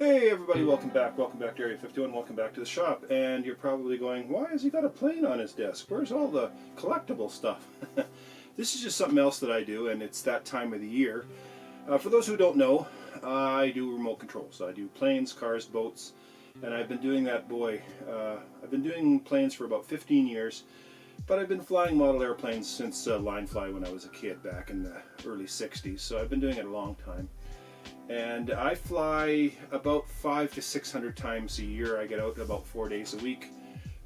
Hey everybody, welcome back to Area 51, welcome back to the shop. And you're probably going, why has he got a plane on his desk? Where's all the collectible stuff? This is just something else that I do, and it's that time of the year. For those who don't know, I do remote controls. I do planes, cars, boats, and I've been doing that, I've been doing planes for about 15 years, but I've been flying model airplanes since line fly when I was a kid back in the early 60s, so I've been doing it a long time. And I fly about 500 to 600 times a year. I get out about 4 days a week,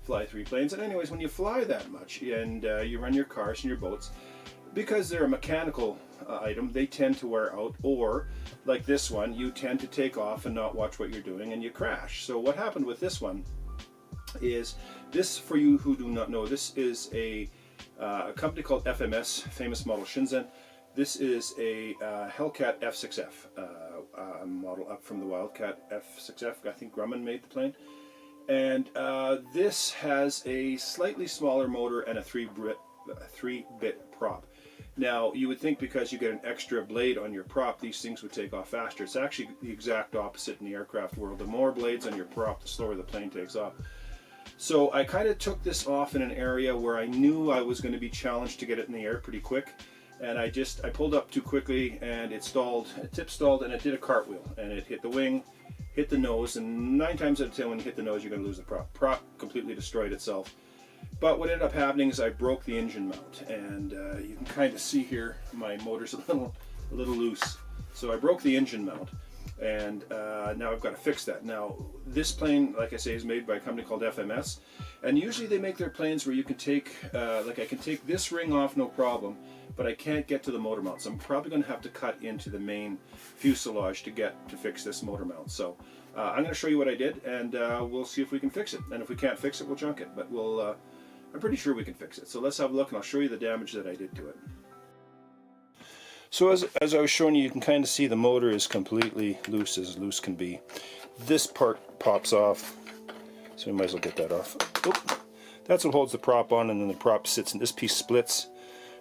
fly 3 planes. And anyways, when you fly that much and you run your cars and your boats, because they're a mechanical item, they tend to wear out, or like this one, you tend to take off and not watch what you're doing and you crash. So what happened with this one is, this, for you who do not know, this is a company called FMS, Famous Model Shenzhen. This is a Hellcat F6F model up from the Wildcat F6F. I think Grumman made the plane. And this has a slightly smaller motor and a 3-bit prop. Now, you would think because you get an extra blade on your prop, these things would take off faster. It's actually the exact opposite in the aircraft world. The more blades on your prop, the slower the plane takes off. So I kind of took this off in an area where I knew I was going to be challenged to get it in the air pretty quick. And I pulled up too quickly and it stalled, it tip stalled, and it did a cartwheel. And it hit the wing, hit the nose, and 9 times out of 10 when you hit the nose you're going to lose the prop. Prop completely destroyed itself. But what ended up happening is I broke the engine mount. And you can kind of see here my motor's a little loose. So I broke the engine mount. And now I've got to fix that. Now this plane, like I say, is made by a company called FMS, and usually they make their planes where you can take, like I can take this ring off no problem, but I can't get to the motor mount, so I'm probably going to have to cut into the main fuselage to fix this motor mount. So I'm going to show you what I did, and we'll see if we can fix it. And if we can't fix it, we'll junk it, but I'm pretty sure we can fix it. So let's have a look, and I'll show you the damage that I did to it. So as I was showing you, you can kind of see the motor is completely loose, as loose can be. This part pops off, so we might as well get that off. Oop. That's what holds the prop on, and then the prop sits in, this piece splits,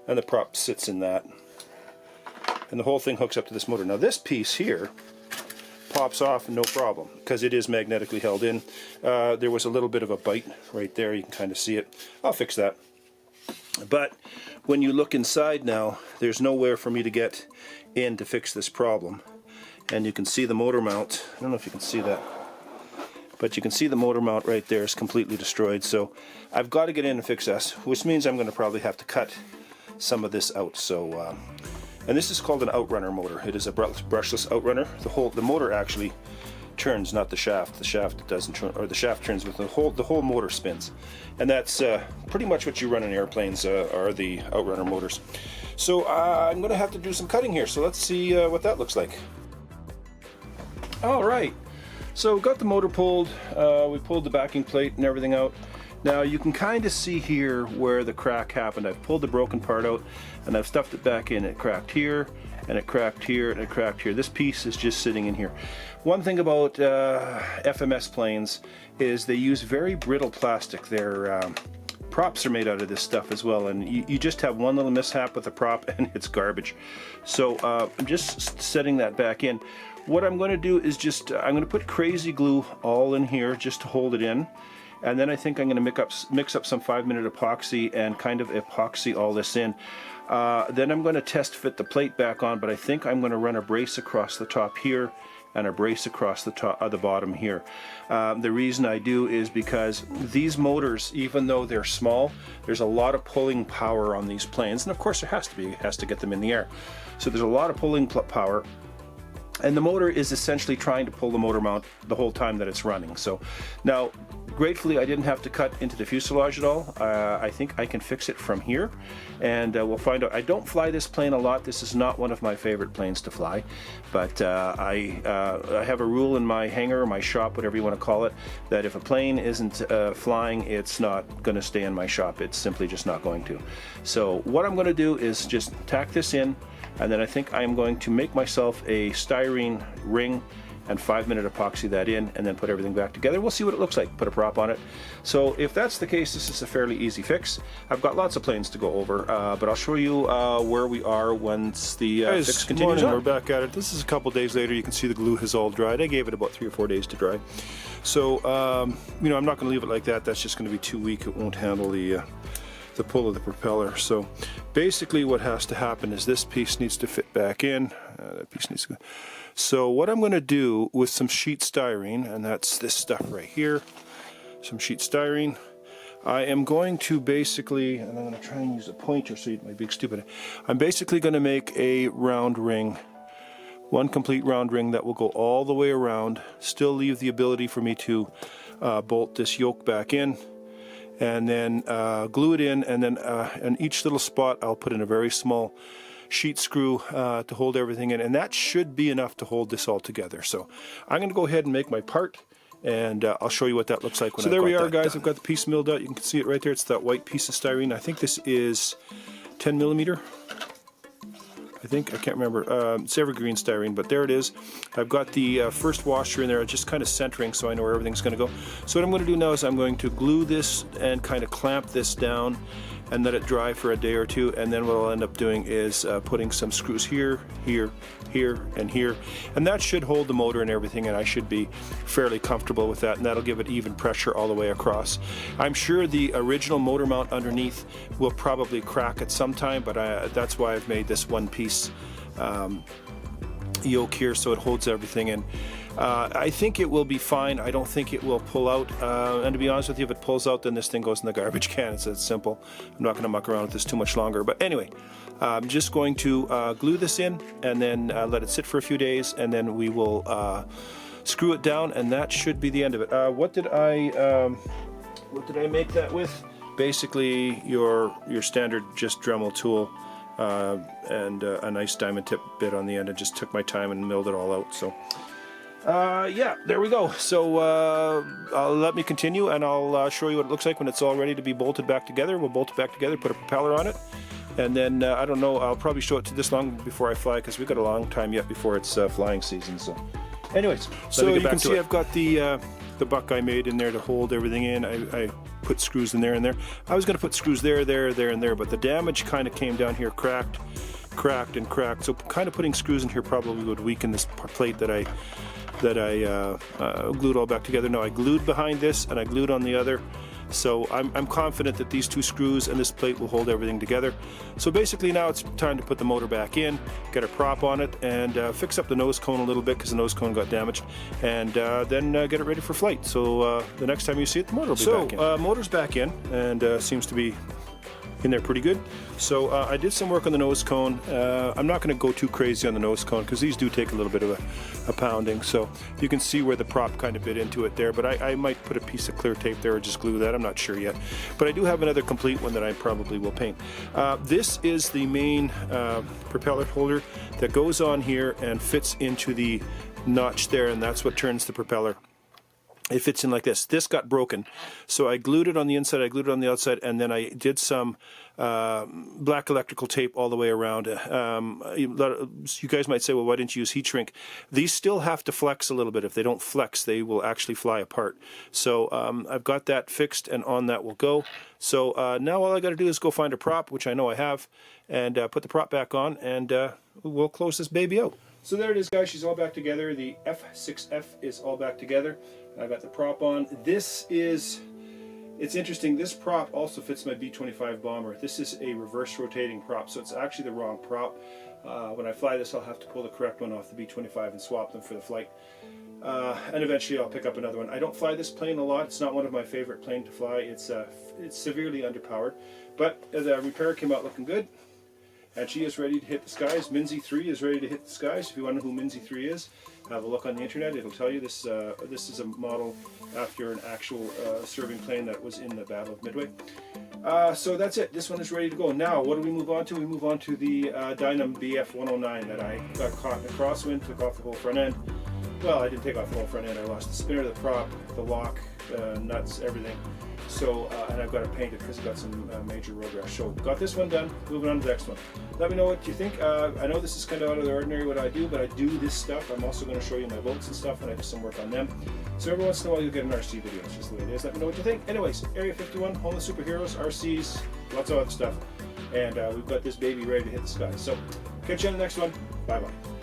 and the prop sits in that. And the whole thing hooks up to this motor. Now this piece here pops off no problem, because it is magnetically held in. There was a little bit of a bite right there, you can kind of see it. I'll fix that. But when you look inside now, there's nowhere for me to get in to fix this problem. And you can see the motor mount. I don't know if you can see that, but you can see the motor mount right there is completely destroyed. So I've got to get in and fix this, which means I'm going to probably have to cut some of this out. So, and this is called an outrunner motor. It is a brushless outrunner. The motor actually turns, not the shaft. The shaft doesn't turn, or the shaft turns with the whole motor spins, and that's pretty much what you run in airplanes are the outrunner motors. So I'm going to have to do some cutting here. So let's see what that looks like. All right. So we got the motor pulled. We pulled the backing plate and everything out. Now you can kind of see here where the crack happened. I've pulled the broken part out and I've stuffed it back in. It cracked here, and it cracked here, and it cracked here. This piece is just sitting in here. One thing about FMS planes is they use very brittle plastic. Their props are made out of this stuff as well, and you just have one little mishap with the prop and it's garbage. So I'm just setting that back in. What I'm going to do is I'm going to put crazy glue all in here just to hold it in. And then I think I'm going to mix up some 5-minute epoxy and kind of epoxy all this in. Then I'm going to test fit the plate back on, but I think I'm going to run a brace across the top here and a brace across the top of the bottom here. The reason I do is because these motors, even though they're small, there's a lot of pulling power on these planes, and of course there has to be. It has to get them in the air. So there's a lot of pulling power. And the motor is essentially trying to pull the motor mount the whole time that it's running. So now, gratefully, I didn't have to cut into the fuselage at all. I think I can fix it from here, and we'll find out. I don't fly this plane a lot. This is not one of my favorite planes to fly, but I have a rule in my hangar, my shop, whatever you want to call it, that if a plane isn't flying, it's not going to stay in my shop. It's simply just not going to. So what I'm going to do is just tack this in, and then I think I'm going to make myself a styrene ring and 5-minute epoxy that in, and then put everything back together. We'll see what it looks like, put a prop on it. So if that's the case, this is a fairly easy fix. I've got lots of planes to go over, but I'll show you where we are once the fix continues on. We're back at it. This is a couple days later. You can see the glue has all dried. I gave it about 3 or 4 days to dry. So, you know, I'm not going to leave it like that. That's just going to be too weak. It won't handle the pull of the propeller. So basically what has to happen is this piece needs to fit back in. That piece needs to go. So what I'm going to do with some sheet styrene, and that's this stuff right here, some sheet styrene, I am going to basically, and I'm going to try and use a pointer so you might be stupid, I'm basically going to make a round ring, one complete round ring that will go all the way around, still leave the ability for me to bolt this yoke back in, and then glue it in, and then in each little spot I'll put in a very small sheet screw to hold everything in, and that should be enough to hold this all together. So I'm going to go ahead and make my part, and I'll show you what that looks like when I've got that done. So there we are, guys. I've got the piece milled out. You can see it right there. It's that white piece of styrene. I think this is 10 millimeter. I think, I can't remember. It's evergreen styrene, but there it is. I've got the first washer in there, just kind of centering so I know where everything's going to go. So what I'm going to do now is I'm going to glue this and kind of clamp this down and let it dry for a day or two, and then what I'll end up doing is putting some screws here, here, here, and here, and that should hold the motor and everything, and I should be fairly comfortable with that, and that'll give it even pressure all the way across. I'm sure the original motor mount underneath will probably crack at some time, but that's why I've made this one piece yoke here so it holds everything in. I think it will be fine. I don't think it will pull out, and to be honest with you, if it pulls out, then this thing goes in the garbage can. It's that simple. I'm not going to muck around with this too much longer, but anyway, I'm just going to glue this in and then let it sit for a few days, and then we will screw it down, and that should be the end of it. What did I make that with? Basically your standard just Dremel tool, and a nice diamond tip bit on the end. I just took my time and milled it all out. So yeah, there we go. So let me continue, and I'll show you what it looks like when it's all ready to be bolted back together. We'll bolt it back together, put a propeller on it, and then I don't know, I'll probably show it to this long before I fly, because we've got a long time yet before it's flying season. So anyways, so you can see I've got the buck I made in there to hold everything in. I put screws in there and there. I was going to put screws there, there, there, and there, but the damage kind of came down here, cracked, and cracked. So kind of putting screws in here probably would weaken this plate that I glued all back together. No, I glued behind this and I glued on the other. So I'm confident that these two screws and this plate will hold everything together. So basically now it's time to put the motor back in, get a prop on it, and fix up the nose cone a little bit because the nose cone got damaged, and then get it ready for flight. So the next time you see it, the motor will be back in. So motor's back in, and seems to be in there pretty good. So I did some work on the nose cone. I'm not going to go too crazy on the nose cone because these do take a little bit of a pounding. So you can see where the prop kind of bit into it there, but I might put a piece of clear tape there or just glue that. I'm not sure yet. But I do have another complete one that I probably will paint. This is the main propeller holder that goes on here and fits into the notch there, and that's what turns the propeller. It fits in like this. This got broken, so I glued it on the inside, I glued it on the outside, and then I did some black electrical tape all the way around. You guys might say, well, why didn't you use heat shrink? These still have to flex a little bit. If they don't flex, they will actually fly apart. So I've got that fixed, and on that will go. So now all I got to do is go find a prop, which I know I have, and put the prop back on, and we'll close this baby out. So there it is, guys. She's all back together. The F6F is all back together. I got the prop on. This is, it's interesting, this prop also fits my B-25 bomber. This is a reverse rotating prop, so it's actually the wrong prop. When I fly this, I'll have to pull the correct one off the B-25 and swap them for the flight. And eventually I'll pick up another one. I don't fly this plane a lot. It's not one of my favorite planes to fly. It's severely underpowered. But the repair came out looking good. And she is ready to hit the skies. Minzy 3 is ready to hit the skies. If you want to know who Minzy 3 is, have a look on the internet. It'll tell you this. This is a model after an actual serving plane that was in the Battle of Midway. So that's it. This one is ready to go. Now, what do we move on to? We move on to the Dynam BF-109 that I got caught in a crosswind, took off the whole front end. Well, I didn't take off the whole front end. I lost the spinner, the prop, the lock, nuts, everything. So, and I've got to paint it because it's got some major road rash. So, got this one done. Moving on to the next one. Let me know what you think. I know this is kind of out of the ordinary what I do, but I do this stuff. I'm also going to show you my boats and stuff, and I do some work on them. So every once in a while you'll get an RC video. It's just the way it is. Let me know what you think. Anyways, Area 51, Homeless Superheroes, RCs, lots of other stuff. And we've got this baby ready to hit the sky. So, catch you on the next one. Bye-bye.